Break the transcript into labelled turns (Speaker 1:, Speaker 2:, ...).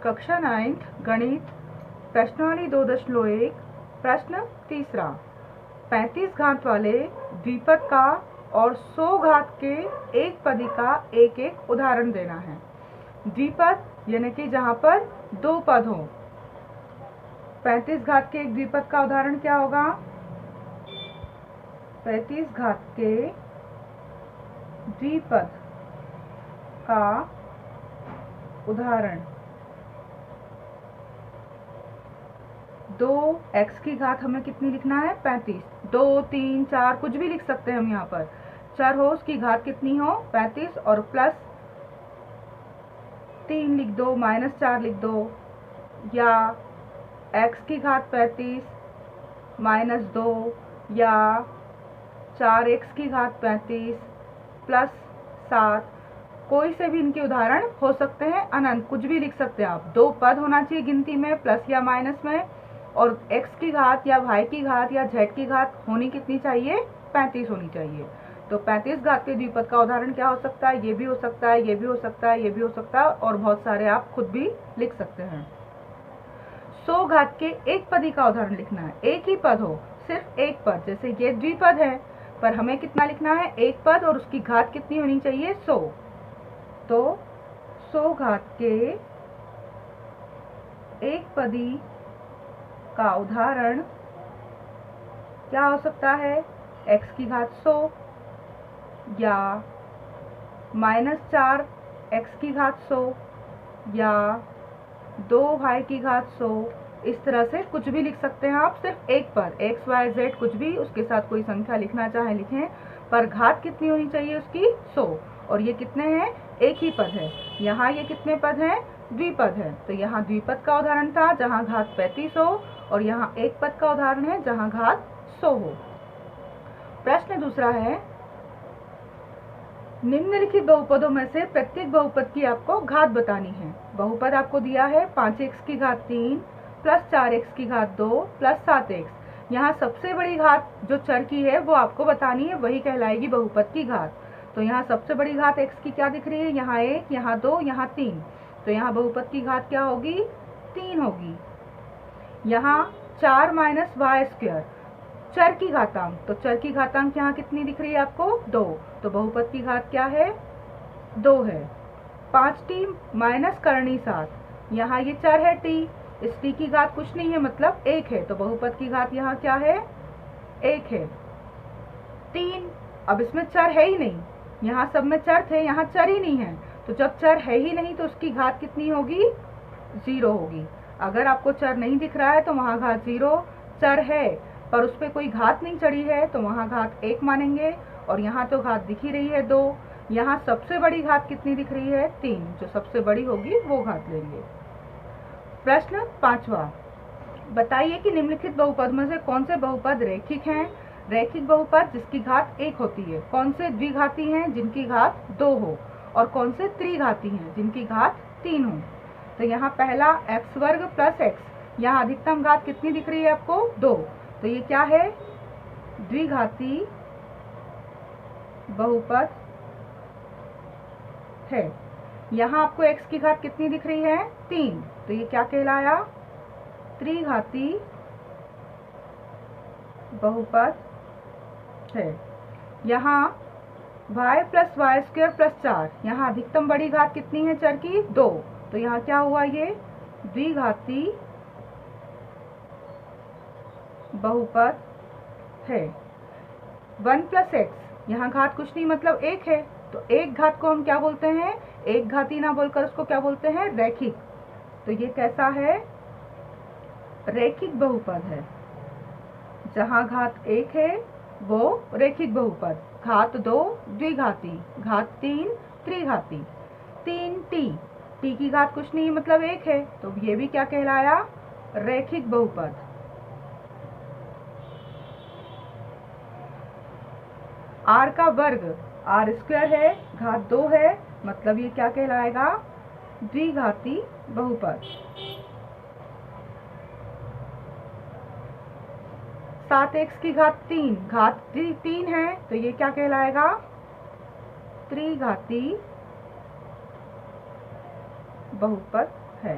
Speaker 1: कक्षा 9th गणित प्रश्नावली 2.1 प्रश्न तीसरा 35 घात वाले द्विपद का और 100 घात के एक पदी का एक एक उदाहरण देना है। द्विपद यानी कि जहाँ पर दो पद हो। 35 घात के एक द्विपद का उदाहरण क्या होगा? 35 घात के द्विपद का उदाहरण 2x की घात हमें कितनी लिखना है? 35। 2, 3, 4 कुछ भी लिख सकते हैं हम यहाँ पर। चर हो उसकी घात कितनी हो? 35 और प्लस 3 लिख दो, -4 लिख दो, या x की घात 35 -2 या 4x की घात 35 प्लस 7। कोई से भी इनके उदाहरण हो सकते हैं, अनंत कुछ भी लिख सकते हैं आप। दो पद होना चाहिए गिनती में, प्लस या माइनस में, और x की घात या y की घात या z की घात होनी कितनी चाहिए? 35 होनी चाहिए। तो 35 घात के द्विपद का उदाहरण क्या हो सकता है? ये भी हो सकता है, ये भी हो सकता है, ये भी हो सकता है, और बहुत सारे आप खुद भी लिख सकते हैं। 100 घात के एक पदी का उदाहरण लिखना है। एक ही पद हो, सिर्फ एक पद। जैसे ये द्विपद है, पर हमें कितना लिखना है? एक पद, और उसकी घात कितनी होनी चाहिए? 100। तो 100 घात के एक पदी का उदाहरण क्या हो सकता है? x की घात 100 या -4 x की घात 100 या 2y की घात 100। इस तरह से कुछ भी लिख सकते हैं आप, सिर्फ एक पर x, y, z कुछ भी, उसके साथ कोई संख्या लिखना चाहे लिखें, पर घात कितनी होनी चाहिए उसकी? 100। और ये कितने हैं? एक ही पद है। यहाँ ये कितने पद हैं? द्विपद है। तो यहाँ द्विपद का उदाहरण था जहाँ घात 35 हो, और यहाँ एक पद का उदाहरण है जहाँ घात 100 हो। प्रश्न दूसरा है, निम्नलिखित बहुपदों में से प्रत्येक बहुपद की आपको घात बतानी है। बहुपद आपको दिया है 5x की घात 3 प्लस 4x की घात 2 प्लस 7x। यहाँ सबसे बड़ी घात जो चर की है वो आपको बतानी है, वही कहलाएगी बहुपद की घात। तो यहाँ सबसे बड़ी घात x की क्या दिख रही है? यहाँ 1, यहाँ 2, यहाँ 3। तो यहाँ बहुपद की घात क्या होगी? 3 होगी। यहाँ 4 - y², चर की घातांक। तो चर की घातांक यहाँ कितनी दिख रही है आपको? 2। तो बहुपद की घात क्या है? 2 है। 5t - करणी 7। यहाँ ये चर है t, इस t की घात कुछ नहीं है, मतलब 1 है। तो बहुपद की घात यहाँ क्या है? 1 है। 3, अब इसमें चर है ही नहीं, यहाँ सब में चर थे, यहाँ चर ही नहीं है। तो जब चर है ही नहीं तो उसकी घात कितनी होगी? 0 होगी। अगर आपको चर नहीं दिख रहा है तो वहाँ घात 0, चर है पर उस पर कोई घात नहीं चढ़ी है तो वहाँ घात 1 मानेंगे, और यहाँ तो घात दिख ही रही है 2। यहाँ सबसे बड़ी घात कितनी दिख रही है? 3। जो सबसे बड़ी होगी वो घात लेंगे। प्रश्न 5वां, बताइए कि निम्नलिखित बहुपद में से कौन से बहुपद रेखिक हैं? रैखिक बहुपद जिसकी घात 1 होती है। कौन से द्विघाती हैं? जिनकी घात 2 हो। और कौन से त्रिघाती हैं? जिनकी घात 3 हो। तो यहाँ पहला x² प्लस x, यहाँ अधिकतम घात कितनी दिख रही है आपको? 2। तो ये क्या है? द्विघाती बहुपद है। यहाँ आपको x की घात कितनी दिख रही है? 3। तो ये क्या कहलाया? त्रिघाती बहुपद है। यहाँ y + y² + 4, यहाँ अधिकतम बड़ी घात कितनी है चर की? 2। तो यहाँ क्या हुआ? ये द्विघाती बहुपद है। 1 + x, यहाँ घात कुछ नहीं, मतलब 1 है। तो एक घात को हम क्या बोलते हैं? एक घाती ना बोलकर उसको क्या बोलते हैं? रैखिक। तो ये कैसा है? रैखिक बहुपद है। जहाँ घात 1 है वो रैखिक बहुपद, घात 2 द्विघाती, घात 3 त्रिघाती। 3t, t की घात कुछ नहीं, मतलब 1 है। तो ये भी क्या कहलाया? रैखिक बहुपद। r का वर्ग r² है, घात 2 है, मतलब ये क्या कहलाएगा? द्विघाती बहुपद। 7x की घात 3, घात 3 है, तो ये क्या कहलाएगा? त्रिघाती बहुपद है।